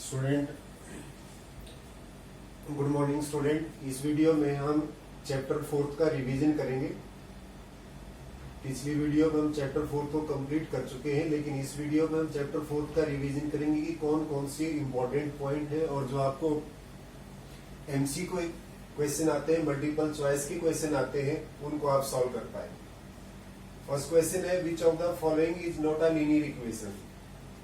Student, good morning student. इस video में हम चैप्टर 4 का रिवीजन करेंगे। पिछली वीडियो में हम चैप्टर 4 को कंप्लीट कर चुके हैं, लेकिन इस वीडियो में हम चैप्टर 4 का रिवीजन करेंगे कि कौन कौन सी इंपॉर्टेंट पॉइंट है और जो आपको एमसी को क्वेश्चन आते हैं, मल्टीपल चॉइस के क्वेश्चन आते हैं, उनको आप सॉल्व कर पाए। फर्स्ट क्वेश्चन है, which of the following is not a linear equation.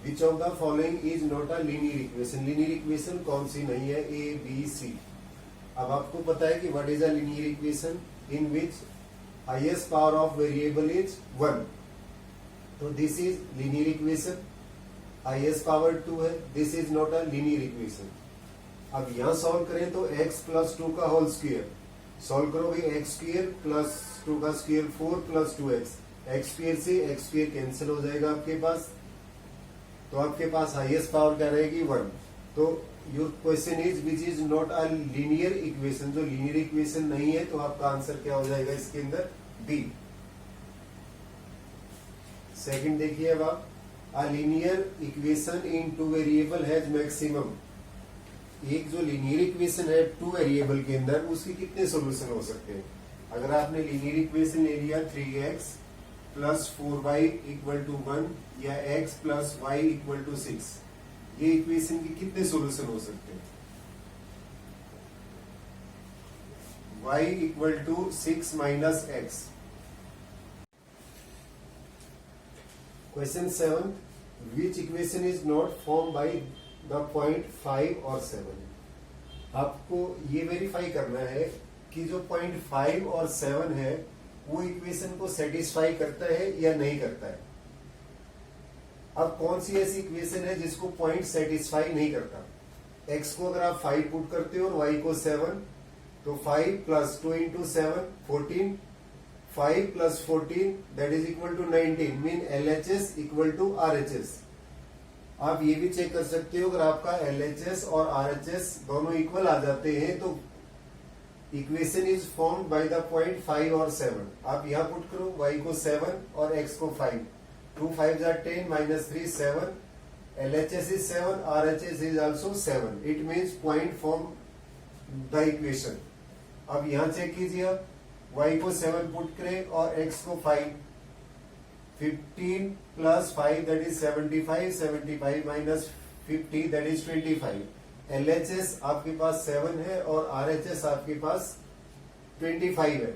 Which of the following is not a linear equation. Linear equation कौन सी नहीं है? A B C. अब आपको पता है कि what is a linear equation in which highest power of variable is 1। तो this is linear equation. Highest power 2 है, this is not a linear equation. अब यहां सॉल्व करें तो x प्लस 2 का होल स्क्वायर सॉल्व करोगे, x स्क्वायर प्लस 2 का square 4 plus 2x। x square से x स्क्वायर कैंसिल हो जाएगा आपके पास, तो आपके पास हाईएस्ट पावर क्या रहेगी? 1। तो your question is which is not a linear equation. जो लीनियर इक्वेशन नहीं है तो आपका आंसर क्या हो जाएगा इसके अंदर? बी। सेकंड देखिए, अब आप, अ linear equation in 2 variable has maximum. एक जो लीनियर इक्वेशन है 2 वेरिएबल के अंदर, उसके कितने सॉल्यूशन हो सकते हैं? अगर आपने लीनियर इक्वेशन ले लिया 3x plus 4y equal to 1 या x plus y equal to 6, ये इक्वेशन के कितने सॉल्यूशन हो सकते हैं? y equal to 6 minus x। Question 7, which equation is not form by the point 5 और 7। आपको ये वेरीफाई करना है कि जो पॉइंट 5 और 7 है वो इक्वेशन को सेटिस्फाई करता है या नहीं करता है। अब कौन सी ऐसी इक्वेशन है जिसको पॉइंट सेटिस्फाई नहीं करता? x को अगर आप 5 पुट करते हो और y को 7, तो 5 plus 2 into 7 14, 5 plus 14 that is equal to 19, mean LHS equal to RHS। आप ये भी चेक कर सकते हो, अगर आपका LHS और RHS दोनों इक्वल आ जाते हैं तो equation is formed by the point 5 और 7। आप यहां पुट करो, y को 7 और x को 5, 2 5 10 minus 3 7, LHS is 7, RHS is also 7। It means point form the equation. अब यहां चेक कीजिए, आप y को 7 पुट करें और x को 5, 15 plus 5 that is 75, 75 minus 50 that is 25। LHS आपके पास 7 है और RHS आपके पास 25 है।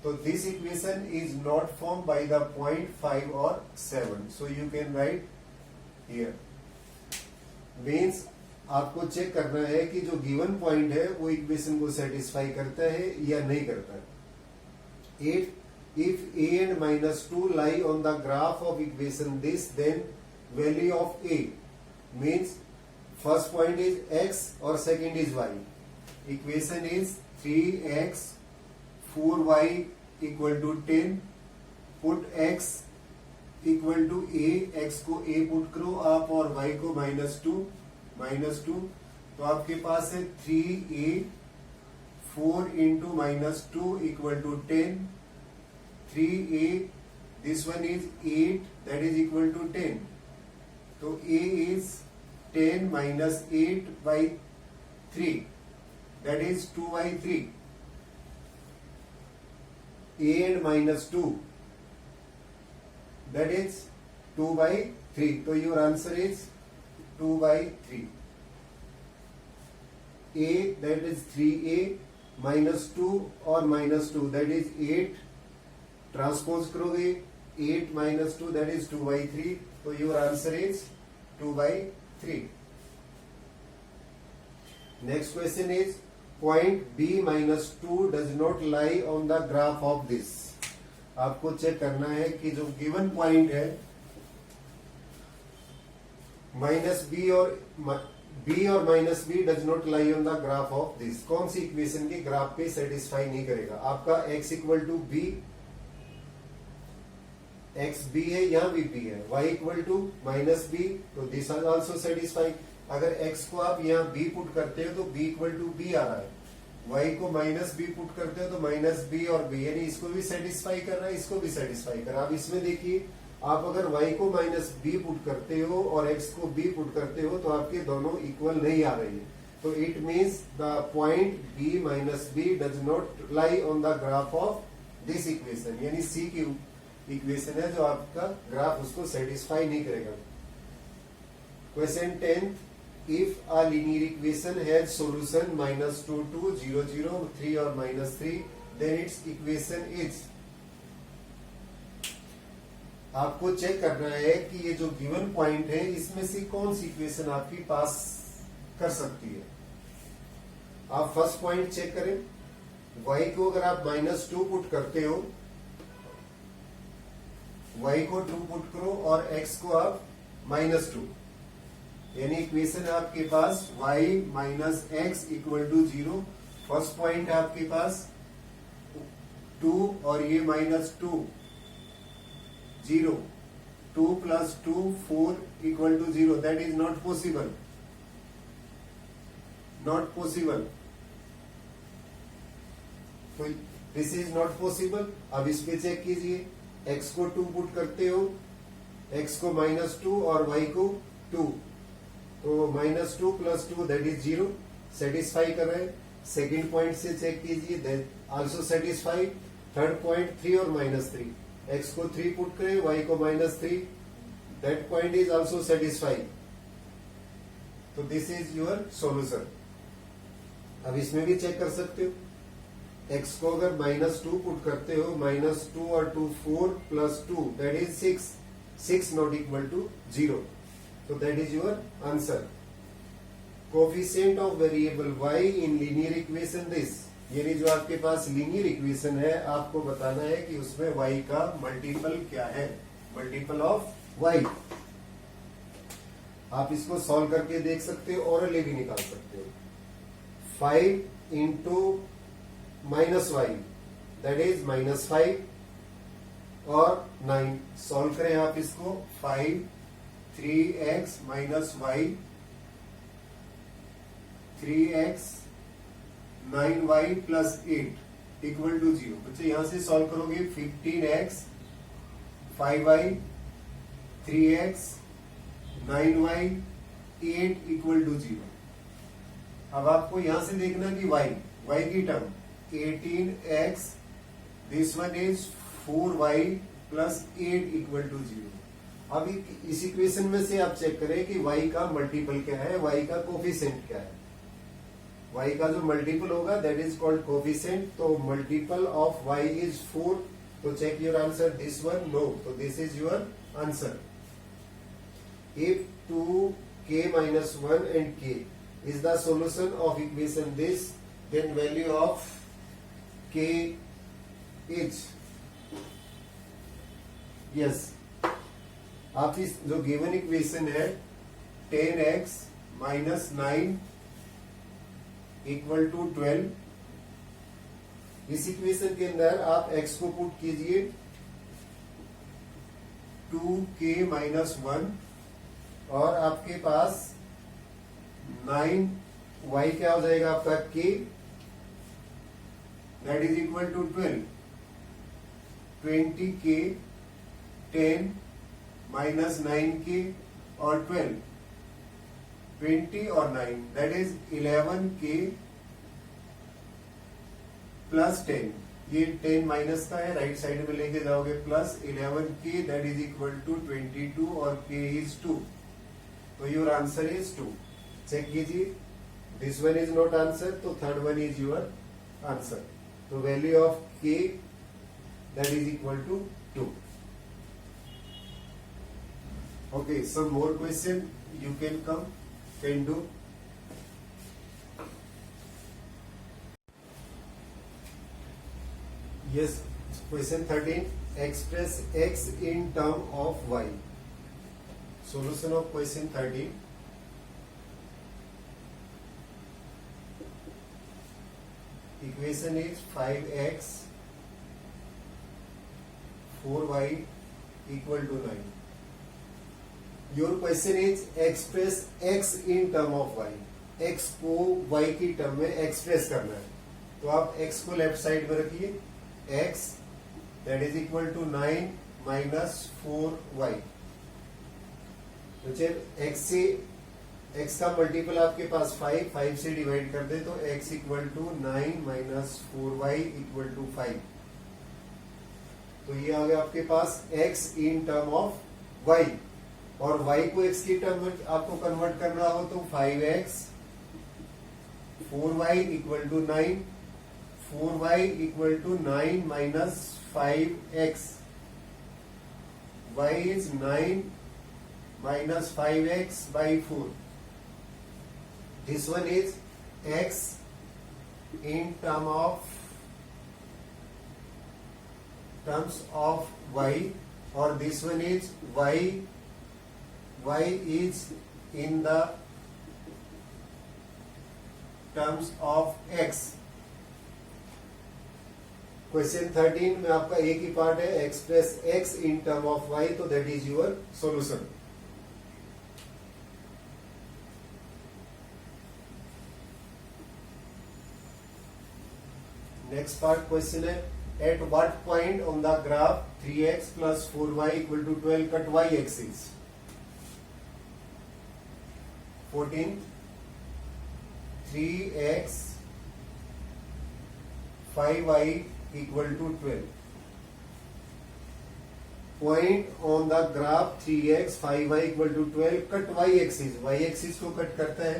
तो this equation is not form by the point 5 और 7, so you can write here. Means आपको चेक करना है कि जो गिवन पॉइंट है वो इक्वेशन को सेटिस्फाई करता है या नहीं करता है। If a and minus 2 lie on the graph of equation this, then value of a means first point is x or second is y. Equation is 3x 4y equal to 10. Put x equal to a, x को a put करो आप और y को -2, तो आपके पास है 3a 4 into -2 equal to 10, 3a, this one is 8 that is equal to 10. तो a is 10 minus 8 by 3 that is 2 by 3. a and minus 2 that is 2 by 3. So your answer is 2 by 3. a that is 3a minus 2 or minus 2 that is 8. Transpose करोगे 8 minus 2 that is 2 by 3, तो your answer is 2 by 3। Next question is, point b minus 2 does not lie on the graph of this. आपको check करना है कि जो given point है minus b और minus b does not lie on the graph of this. कौन सी equation के ग्राफ पे सेटिस्फाई नहीं करेगा? आपका x equal to b, x b है, यहाँ भी b है, y equal to minus b, तो दिस आर ऑल्सो सेटिस्फाई। अगर x को आप यहाँ b पुट करते हो तो b इक्वल टू b आ रहा है, y को माइनस b पुट करते हो तो माइनस b और b, यानी इसको भी सेटिस्फाई कर रहा है, इसको भी सेटिस्फाई कर रहा है। अब इसमें देखिए आप अगर y को माइनस बी पुट करते हो और x को b पुट करते हो तो आपके दोनों इक्वल नहीं आ रही है, तो it means the point b minus B does not lie on the graph of this equation, यानी सी की इक्वेशन है जो आपका ग्राफ उसको सेटिस्फाई नहीं करेगा। Question 10, if a linear equation has solution -2, 2, 0, 0, 3 or -3, then its equation is। आपको check करना है कि ये जो गिवन पॉइंट है इसमें से कौन सी इक्वेशन आपकी पास कर सकती है। आप फर्स्ट पॉइंट चेक करें, y को अगर आप -2 पुट करते हो, y को 2 पुट करो और x को आप -2, यानी इक्वेशन है आपके पास y minus x equal to 0। First point है आपके पास 2 और ये -2, 0, 2 + 2 4 equal to 0, that is not possible, not possible, तो दिस इज नॉट पॉसिबल। अब इस पे चेक कीजिए, x को 2 पुट करते हो, x को -2 और y को 2, तो -2 + 2 दैट इज 0, सेटिस्फाई कर रहे हैं। सेकेंड पॉइंट से चेक कीजिए, that also satisfy. Third point 3 और -3, x को 3 पुट करें, y को -3, that point is also satisfy, तो दिस इज योर सॉल्यूशन। अब इसमें भी चेक कर सकते हो, x को अगर -2 पुट करते हो, -2 और 2 4 + 2 that is 6, 6 not equal to 0, so that is your answer। Coefficient of variable y in linear equation this, यानी जो आपके पास लीनियर इक्वेशन है आपको बताना है कि उसमें y का मल्टीपल क्या है, मल्टीपल ऑफ y। आप इसको सॉल्व करके देख सकते हो, ऑरली भी निकाल सकते हो। 5 × -y दैट इज -5 और 9, सॉल्व करें आप इसको। 5 3x - y, 3x 9y + 8 equal to 0। बच्चे यहां से सॉल्व करोगे, 15x 5y 3x 9y 8 equal to 0। अब आपको यहां से देखना कि y की term 18x, this one is 4y + 8 equal to 0। अब इस इक्वेशन में से आप चेक करें कि y का मल्टीपल क्या है, y का कोफिशिएंट क्या है। y का जो मल्टीपल होगा दैट इज कॉल्ड कोफिशिएंट, तो मल्टीपल ऑफ y इज 4, तो check your answer, this one no, तो this is your answer. If 2k - 1 and k is the solution of equation this, then value of k is, yes, आप इस जो given equation है 10x - 9 equal to 12, इस equation के अंदर आप x को पुट कीजिए 2k - 1 और आपके पास 9, y क्या हो जाएगा आपका k, that is equal to 12, 20k 10 -9k और 12, 20 और 9 दैट इज 11k + 10, ये 10 माइनस का है, राइट साइड में लेके जाओगे, plus 11k that is equal to 22 और k इज 2, तो योर आंसर इज 2। चेक कीजिए, this one is not answer, तो third one is your answer, तो value of k that is equal to 2। Okay, some more question you can do. Yes, question 13. Express x in term of y. Solution of question 13. Equation is 5x 4y equal to 9. Your question is express x in term of y, x को y की term में express करना है, तो आप x को left side में रखिए, x that is equal to 9 -4y। तो जब x का मल्टीपल आपके पास 5 से डिवाइड कर दे तो x equal to 9 minus 4y equal to 5। तो ये आ गया आपके पास x in term of y, और y को x की टर्म में आपको कन्वर्ट करना हो तो 5x 4y equal to 9, 4y equal to 9 minus 5x, y is 9 minus 5x by 4. This one is x in terms of y, or this one is y is in the terms of x. Question 13 में आपका एक ही part है express x in term of y, तो that is your solution. Next part question है at what point on the graph 3x plus 4y equal to 12 cut y axis. 14 3x 5y equal to 12. Point on the graph 3x 5y equal to 12 cut y axis. y axis को cut करता है,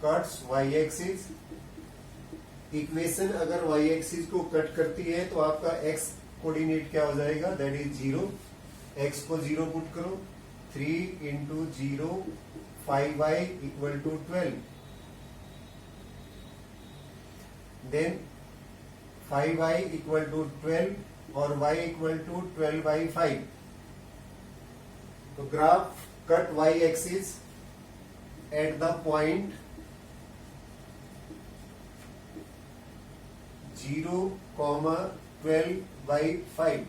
cuts y axis. Equation अगर y axis को cut करती है तो आपका x coordinate क्या हो जाएगा, दैट इज 0। x को 0 पुट करो, 3 into 0 5y equal to 12। Then 5y equal to 12 और y इक्वल टू 12 बाई 5। तो graph cut y axis at the point 0, 12 by 5।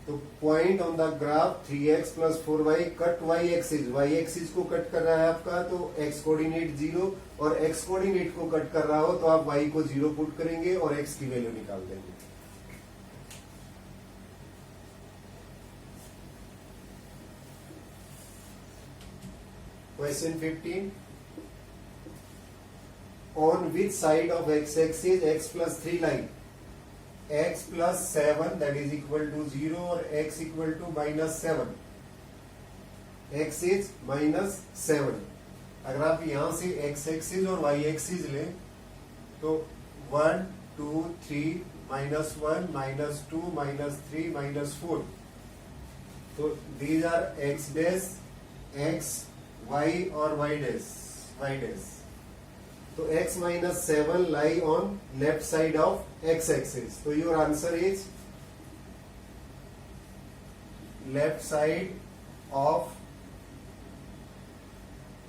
तो point on the graph 3x plus 4y cut y axis को cut कर रहा है आपका, तो x coordinate 0 और x कोऑर्डिनेट को कट कर रहा हो तो आप y को 0 पुट करेंगे और x की वैल्यू निकाल देंगे। Question 15 on which side of x axis x plus 3 line x plus 7 that is equal to 0 और x equal to -7। x is -7। अगर आप यहां से x एक्सिस और y एक्सिस लें तो 1 2 3 -1 -2 -3 -4। तो these are x dash x y और y डैश। तो x minus 7 lie on left side of x axis. So your answer is left side of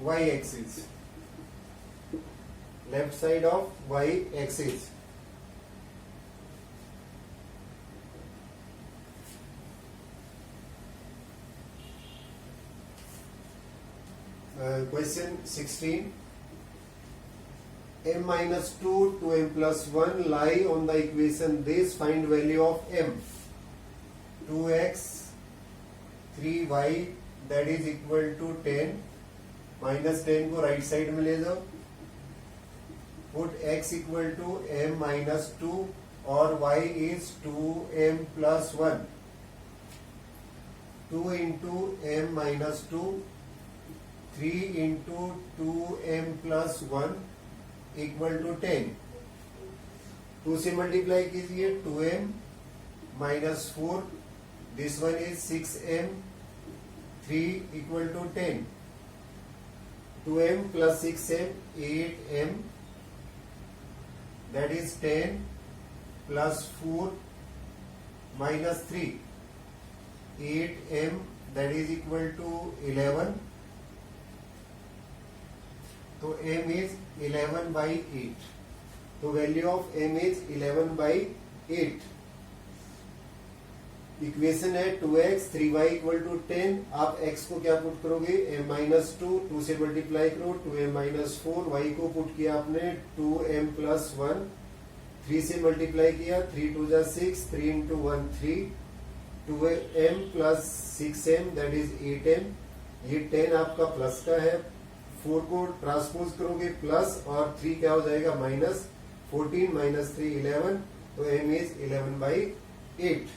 y axis. Left side of y axis. Question 16. m minus 2 to m plus 1 lie on the equation this, find value of m। 2x 3y that is equal to 10, minus 10 को right side में ले जाओ, put x equal to m minus 2 और y is 2m plus 1। 2 into m minus 2, 3 into 2m plus 1 equal to 10। 2 से multiply कीजिए, 2m minus 4, this one is 6m, 3 equal to 10। 2m plus 6m 8m, that is 10 plus 4 minus 3, 8m that is equal to 11। तो m is 11 by 8। तो value of m is 11 by 8। Equation है 2x 3y equal to 10। आप x को क्या put करोगे, m minus 2 से multiply करो, 2m minus 4, y को पुट किया आपने 2m प्लस 1, 3 से मल्टीप्लाई किया, 3 टू जा 6, 3 into 1 3, 2m plus 6m that is 8m। ये 10 आपका प्लस का है, 4 को ट्रांसपोज करोगे प्लस और 3 क्या हो जाएगा माइनस, 14 माइनस 3 11, तो m is 11/8।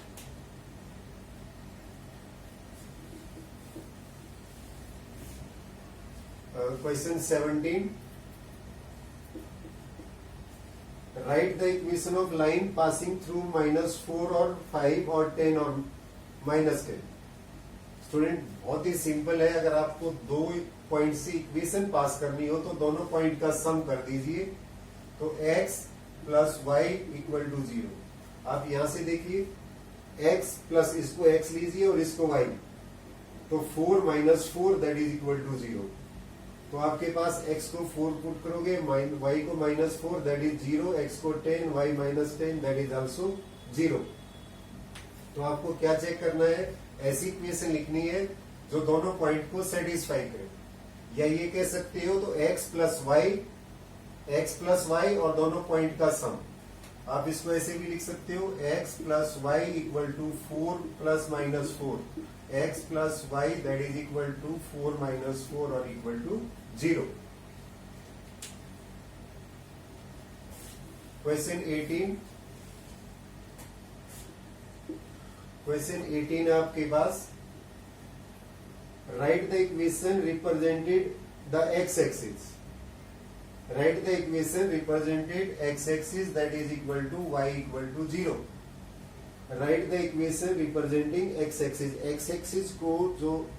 Question 17, right the equation of line passing through -4 और 5 और 10 और -10। स्टूडेंट बहुत ही सिंपल है, अगर आपको दो पॉइंट से इक्वेशन पास करनी हो तो दोनों पॉइंट का सम कर दीजिए, तो x plus y equal to 0। आप यहां से देखिए x प्लस इसको x लीजिए और इसको y, तो 4 minus 4 that is equal to 0। तो आपके पास x को 4 पुट करोगे, y को -4 दैट इज 0, x को 10, y -10 दैट इज आल्सो 0। तो आपको क्या चेक करना है, ऐसी इक्वेशन लिखनी है जो दोनों पॉइंट को सेटिस्फाई करे, या ये कह सकते हो तो x प्लस वाई और दोनों पॉइंट का सम। आप इसको ऐसे भी लिख सकते हो, x plus y equal to 4 plus -4, x plus y that is equal to 4 minus 4 और इक्वल टू 0। क्वेश्चन 18, क्वेश्चन 18 आपके पास, right the equation represented the x axis. Right the equation represented x axis that is equal to y equal to 0। Right the equation representing x axis. x axis को जो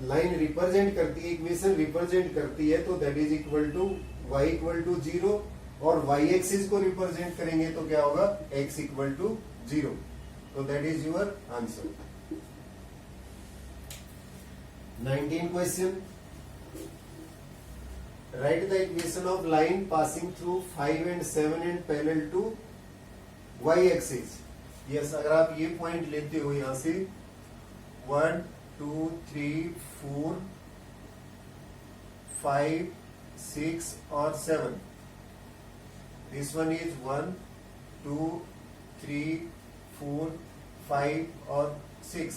line represent करती है, equation represent करती है, तो that is equal to y equal to 0, और y axis को represent करेंगे तो क्या होगा, x इक्वल टू 0। तो that is your answer. 19 question, right the equation of line passing through 5 and 7 and parallel to y axis. Yes, अगर आप ये पॉइंट लेते हो यहां से 1 2 3 4 5 6 और 7, दिस वन इज 1 2 3 4 5 और 6।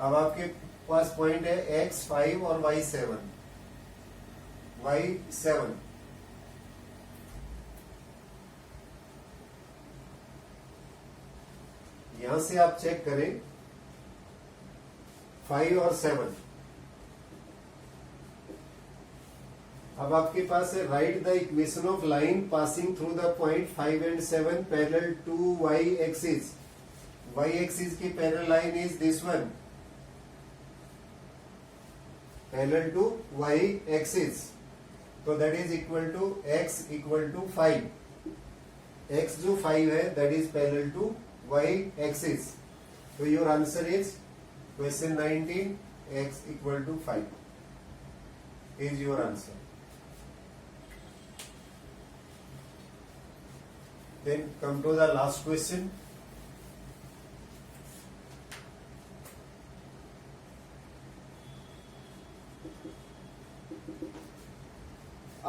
अब आपके पास पॉइंट है x 5 और y 7, y 7। यहां से आप चेक करें 5 और 7। अब आपके पास है right the equation of line passing through the point 5 and 7 parallel to y axis. y axis की parallel line is this one, parallel to y axis, तो that is equal to x equal to 5। x जो 5 है that is parallel to y axis. तो your answer is question 19, x equal to 5 is your answer. Then come to the last question.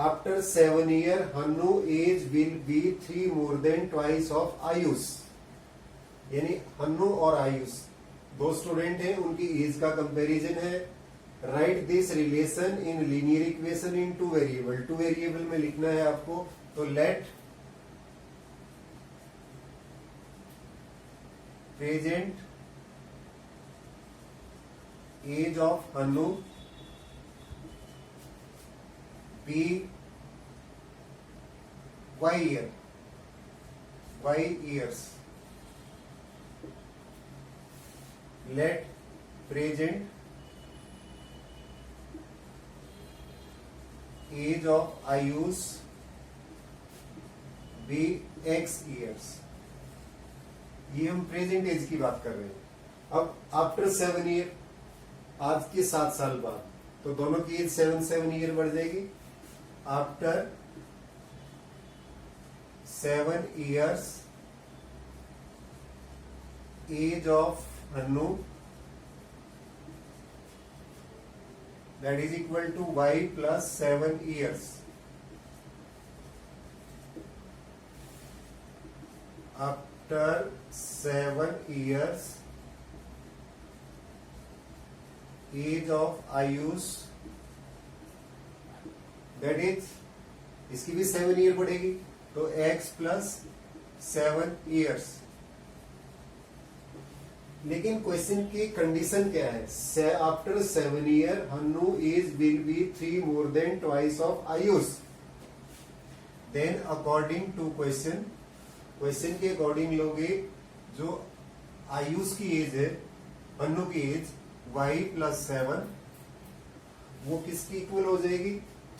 After 7 years, Hannu age will be 3 more than twice of Ayush. यानी हन्नू और आयुष दो student हैं, उनकी as का comparison है। Right this relation in linear equation in two variable. Two variable में लिखना है आपको, तो let present age of Hannu be y year, y years. Let present age of Ayush be x years. ये हम प्रेजेंट एज की बात कर रहे हैं। अब आफ्टर 7 ईयर, आज के 7 साल बाद, तो दोनों की एज 7 ईयर बढ़ जाएगी। After 7 years age of Hannu that is equal to y plus 7 years. after 7 years age of Ayush, that is इसकी भी 7 ईयर पड़ेगी, तो x प्लस 7 ईयर्स। लेकिन क्वेश्चन की कंडीशन क्या है? After 7 year Hannu age will be 3 more than twice of Ayush. Then according to question के according लोगे जो आयुष की एज है, हन्नू की एज y प्लस 7, वो किसकी इक्वल हो जाएगी?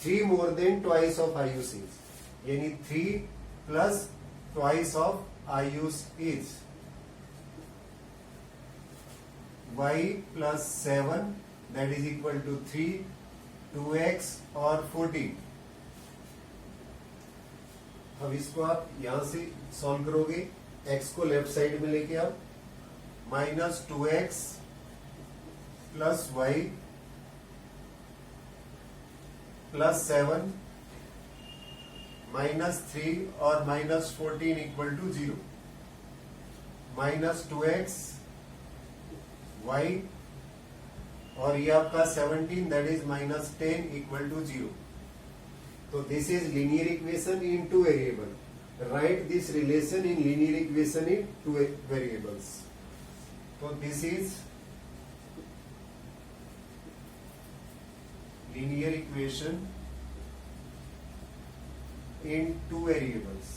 3 more than twice of Ayush age, यानी 3 plus twice of Ayush age. y plus 7 that is equal to 3, 2x और 14। अब इसको आप यहां से सॉल्व करोगे, x को लेफ्ट साइड में लेके आओ, minus 2x plus y plus 7 minus 3 और minus 14 equal to 0, minus 2x y और ये आपका 17 that is minus 10 equal to 0। तो this is linear equation in 2 variable. Right this relation in linear equation in 2 variables. तो this is linear equation in 2 variables.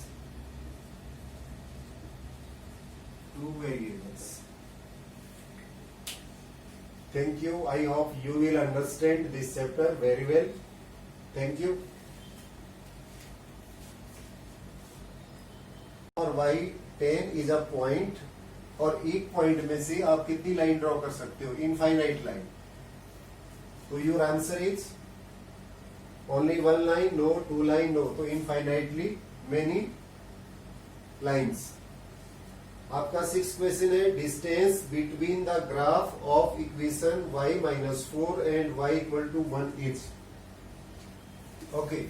Thank you. I hope you will understand this chapter very well. Thank you. और y10 is a point, और एक point में से आप कितनी line draw कर सकते हो? Infinite line. तो your answer is only 1 line, no, 2 line, no, तो infinitely many lines। आपका 6th क्वेश्चन है, distance between the graph of equation y minus 4 and y equal to 1 is. Okay,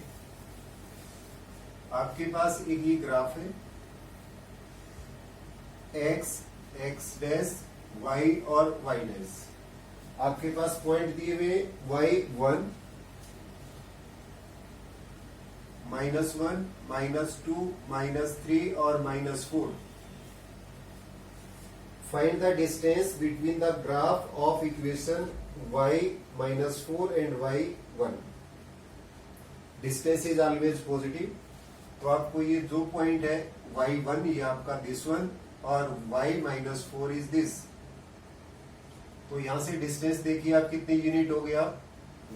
आपके पास एक ही ग्राफ है, x, x डैश, y और y dash. आपके पास पॉइंट दिए हुए y1, -1, -2, -3 और -4। Find the distance between the graph of equation y -4 and y1। Distance is always positive, तो आपको ये जो पॉइंट है y1, ये आपका दिस वन, और y -4 इज दिस। तो यहां से डिस्टेंस देखिए आप कितने यूनिट हो गया,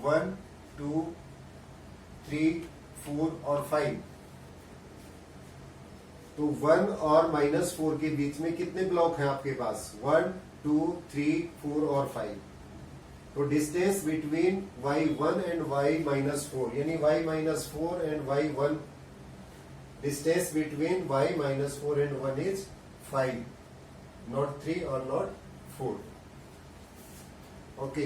1, 2, 3, 4 और 5। तो 1 और -4 के बीच में कितने ब्लॉक हैं आपके पास? 1, 2, 3, 4 और 5। तो distance between y1 and y -4, यानी y -4 and y1, distance between y -4 and 1 is 5, not 3 और नॉट 4। ओके।